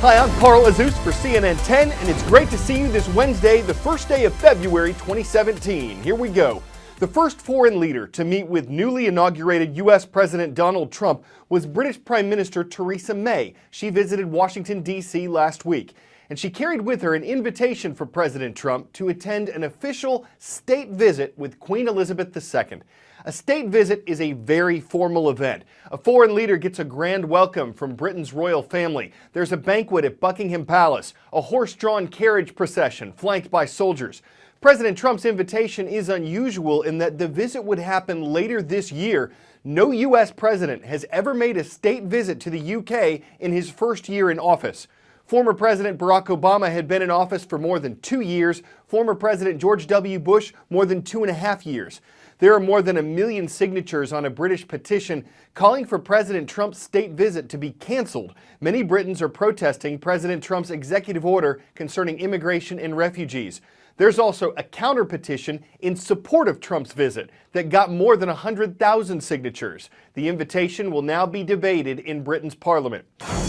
Hi, I'm Carl Azus for CNN 10, and it's great to see you this Wednesday, the first day of February 2017. Here we go. The first foreign leader to meet with newly inaugurated U.S. President Donald Trump was British Prime Minister Theresa May. She visited Washington, D.C. last week, and she carried with her an invitation for President Trump to attend an official state visit with Queen Elizabeth II. A state visit is a very formal event. A foreign leader gets a grand welcome from Britain's royal family. There's a banquet at Buckingham Palace, a horse-drawn carriage procession flanked by soldiers. President Trump's invitation is unusual in that the visit would happen later this year. No U.S. president has ever made a state visit to the U.K. in his first year in office. Former President Barack Obama had been in office for more than 2 years. Former President George W. Bush, more than 2.5 years. There are more than 1 million signatures on a British petition calling for President Trump's state visit to be canceled. Many Britons are protesting President Trump's executive order concerning immigration and refugees. There's also a counter petition in support of Trump's visit that got more than 100,000 signatures. The invitation will now be debated in Britain's parliament.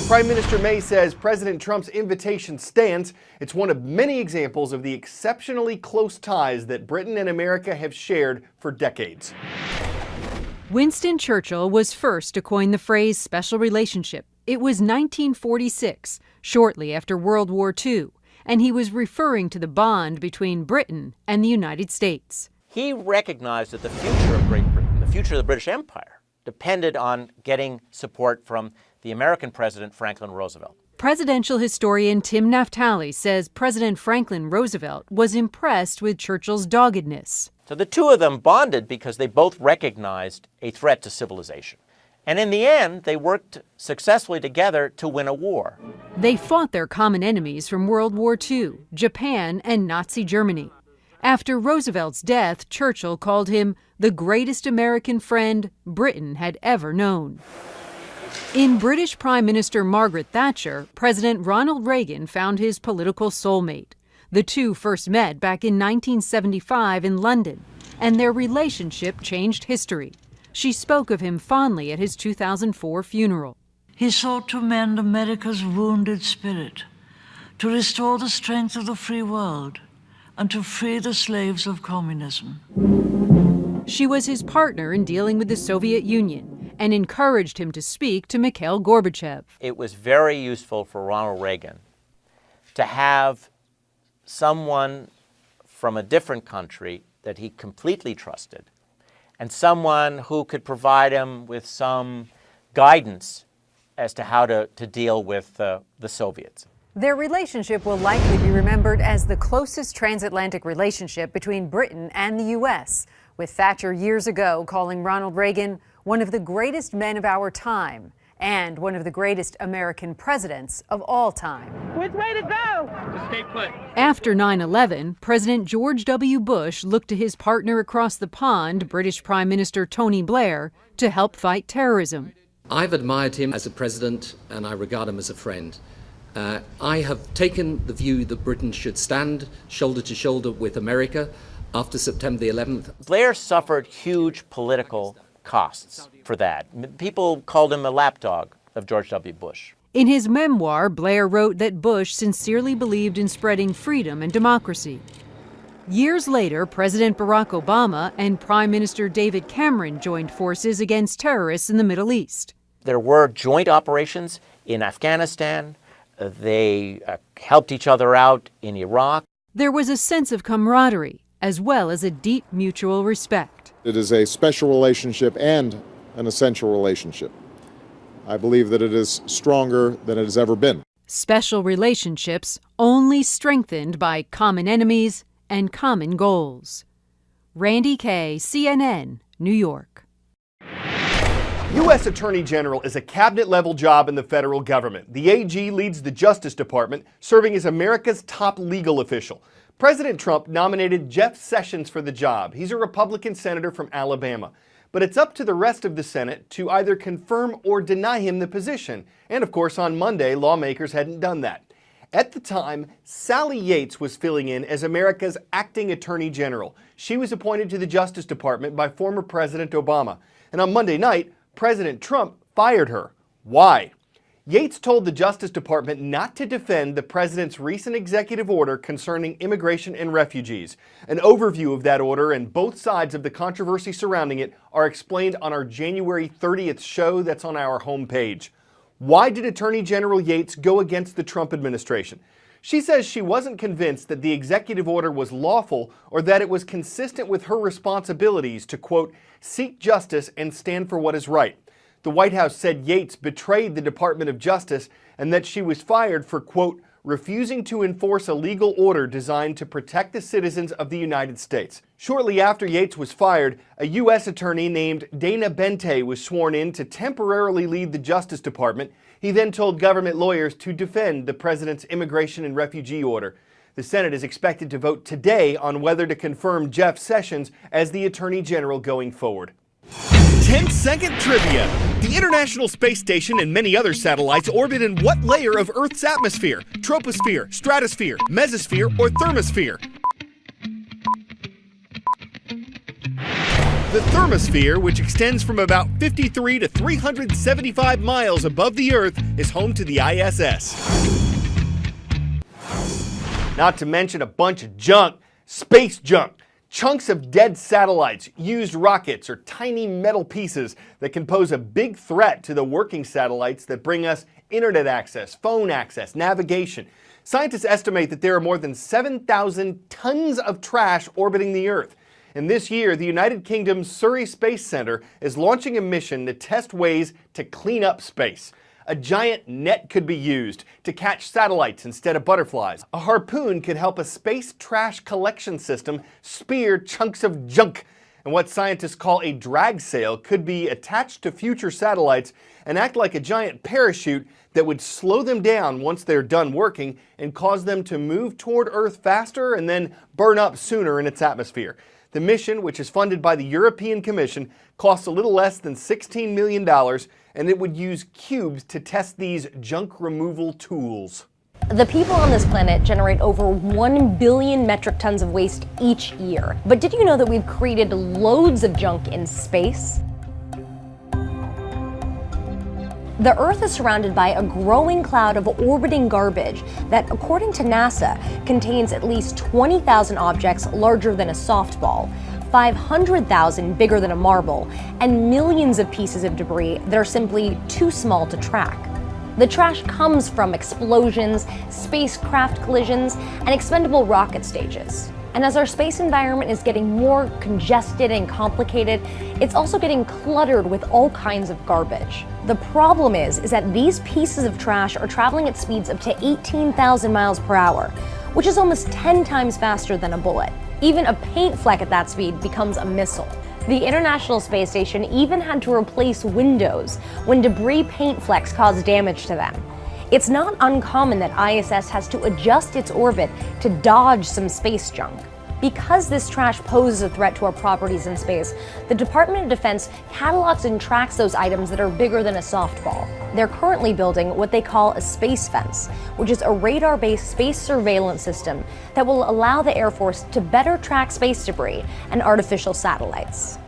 Prime Minister May says President Trump's invitation stands. It's one of many examples of the exceptionally close ties that Britain and America have shared for decades. Winston Churchill was first to coin the phrase special relationship. It was 1946, shortly after World War II. And he was referring to the bond between Britain and the United States. He recognized that the future of Great Britain, the future of the British Empire, depended on getting support from the American president, Franklin Roosevelt. Presidential historian Tim Naftali says President Franklin Roosevelt was impressed with Churchill's doggedness. So the two of them bonded because they both recognized a threat to civilization. And in the end, they worked successfully together to win a war. They fought their common enemies from World War II, Japan and Nazi Germany. After Roosevelt's death, Churchill called him the greatest American friend Britain had ever known. In British Prime Minister Margaret Thatcher, President Ronald Reagan found his political soulmate. The two first met back in 1975 in London, and their relationship changed history. She spoke of him fondly at his 2004 funeral. He sought to mend America's wounded spirit, to restore the strength of the free world, and to free the slaves of communism. She was his partner in dealing with the Soviet Union and encouraged him to speak to Mikhail Gorbachev. It was very useful for Ronald Reagan to have someone from a different country that he completely trusted, and someone who could provide him with some guidance as to how to deal with the Soviets. Their relationship will likely be remembered as the closest transatlantic relationship between Britain and the U.S., with Thatcher years ago calling Ronald Reagan one of the greatest men of our time and one of the greatest American presidents of all time. Which way to go? Just stay put. After 9/11, President George W. Bush looked to his partner across the pond, British Prime Minister Tony Blair, to help fight terrorism. I've admired him as a president, and I regard him as a friend. I have taken the view that Britain should stand shoulder to shoulder with America after September the 11th. Blair suffered huge political costs for that. People called him a lapdog of George W. Bush. In his memoir, Blair wrote that Bush sincerely believed in spreading freedom and democracy. Years later, President Barack Obama and Prime Minister David Cameron joined forces against terrorists in the Middle East. There were joint operations in Afghanistan. They helped each other out in Iraq. There was a sense of camaraderie, as well as a deep mutual respect. It is a special relationship and an essential relationship. I believe that it is stronger than it has ever been. Special relationships only strengthened by common enemies and common goals. Randy Kay, CNN, New York. U.S. Attorney General is a cabinet-level job in the federal government. The AG leads the Justice Department, serving as America's top legal official. President Trump nominated Jeff Sessions for the job. He's a Republican senator from Alabama. But it's up to the rest of the Senate to either confirm or deny him the position. And of course, on Monday, lawmakers hadn't done that. At the time, Sally Yates was filling in as America's acting Attorney General. She was appointed to the Justice Department by former President Obama. And on Monday night, President Trump fired her. Why? Yates told the Justice Department not to defend the president's recent executive order concerning immigration and refugees. An overview of that order and both sides of the controversy surrounding it are explained on our January 30th show that's on our homepage. Why did Attorney General Yates go against the Trump administration? She says she wasn't convinced that the executive order was lawful or that it was consistent with her responsibilities to, quote, seek justice and stand for what is right. The White House said Yates betrayed the Department of Justice and that she was fired for, quote, refusing to enforce a legal order designed to protect the citizens of the United States. Shortly after Yates was fired, a U.S. attorney named Dana Bente was sworn in to temporarily lead the Justice Department. He then told government lawyers to defend the president's immigration and refugee order. The Senate is expected to vote today on whether to confirm Jeff Sessions as the Attorney General going forward. 10-second trivia. The International Space Station and many other satellites orbit in what layer of Earth's atmosphere? Troposphere, stratosphere, mesosphere, or thermosphere? The thermosphere, which extends from about 53 to 375 miles above the Earth, is home to the ISS. Not to mention a bunch of junk, space junk. Chunks of dead satellites, used rockets, or tiny metal pieces that can pose a big threat to the working satellites that bring us internet access, phone access, navigation. Scientists estimate that there are more than 7,000 tons of trash orbiting the Earth. And this year, the United Kingdom's Surrey Space Centre is launching a mission to test ways to clean up space. A giant net could be used to catch satellites instead of butterflies. A harpoon could help a space trash collection system spear chunks of junk. And what scientists call a drag sail could be attached to future satellites and act like a giant parachute that would slow them down once they're done working and cause them to move toward Earth faster and then burn up sooner in its atmosphere. The mission, which is funded by the European Commission, costs a little less than $16 million, and it would use cubes to test these junk removal tools. The people on this planet generate over 1 billion metric tons of waste each year. But did you know that we've created loads of junk in space? The Earth is surrounded by a growing cloud of orbiting garbage that, according to NASA, contains at least 20,000 objects larger than a softball, 500,000 bigger than a marble, and millions of pieces of debris that are simply too small to track. The trash comes from explosions, spacecraft collisions, and expendable rocket stages. And as our space environment is getting more congested and complicated, it's also getting cluttered with all kinds of garbage. The problem is that these pieces of trash are traveling at speeds up to 18,000 miles per hour, which is almost 10 times faster than a bullet. Even a paint fleck at that speed becomes a missile. The International Space Station even had to replace windows when debris paint flecks caused damage to them. It's not uncommon that ISS has to adjust its orbit to dodge some space junk. Because this trash poses a threat to our properties in space, the Department of Defense catalogs and tracks those items that are bigger than a softball. They're currently building what they call a space fence, which is a radar-based space surveillance system that will allow the Air Force to better track space debris and artificial satellites.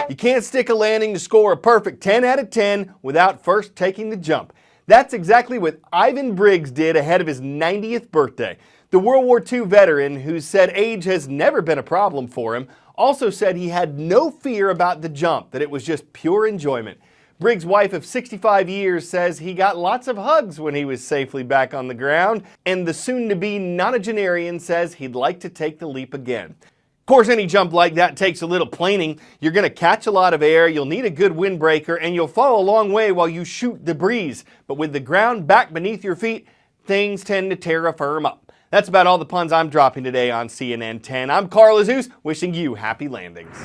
You can't stick a landing to score a perfect 10 out of 10 without first taking the jump. That's exactly what Ivan Briggs did ahead of his 90th birthday. The World War II veteran, who said age has never been a problem for him, also said he had no fear about the jump, that it was just pure enjoyment. Briggs' wife of 65 years says he got lots of hugs when he was safely back on the ground, and the soon-to-be nonagenarian says he'd like to take the leap again. Of course, any jump like that takes a little planing. You're going to catch a lot of air, you'll need a good windbreaker, and you'll fall a long way while you shoot the breeze. But with the ground back beneath your feet, things tend to terra firm up. That's about all the puns I'm dropping today on CNN 10. I'm Carl Azus, wishing you happy landings.